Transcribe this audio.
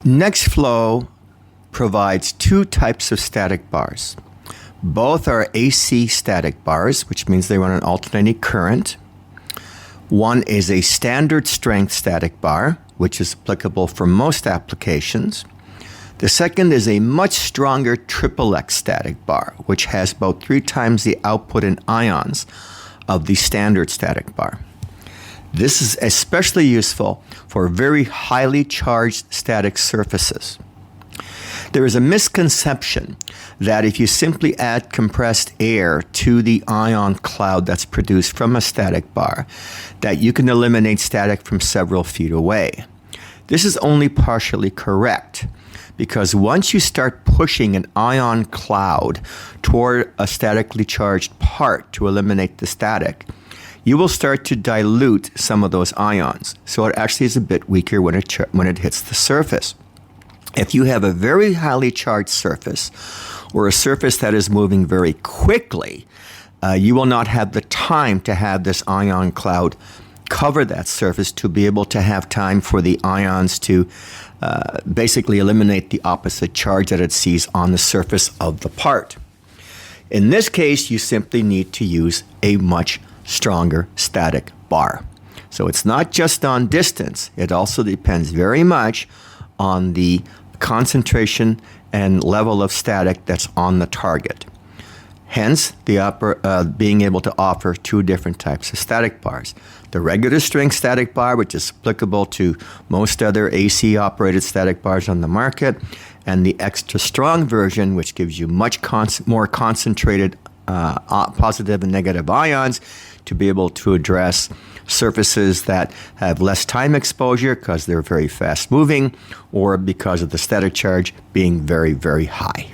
NextFlow provides two types of static bars. Both are AC static bars, which means they run an alternating current. One is a standard strength static bar, which is applicable for most applications. The second is a much stronger XXX static bar, which has about 3 times the output in ions of the standard static bar. This is especially useful for very highly charged static surfaces. There is a misconception that if you simply add compressed air to the ion cloud that's produced from a static bar, that you can eliminate static from several feet away. This is only partially correct, because once you start pushing an ion cloud toward a statically charged part to eliminate the static, you will start to dilute some of those ions. So it actually is a bit weaker when it hits the surface. If you have a very highly charged surface, or a surface that is moving very quickly, you will not have the time to have this ion cloud cover that surface to be able to have time for the ions to basically eliminate the opposite charge that it sees on the surface of the part. In this case, you simply need to use a much stronger static bar. So it's not just on distance, it also depends very much on the concentration and level of static that's on the target. Hence, being able to offer two different types of static bars. The regular strength static bar, which is applicable to most other AC operated static bars on the market, and the extra strong version, which gives you much more concentrated positive and negative ions to be able to address surfaces that have less time exposure because they're very fast moving, or because of the static charge being very, very high.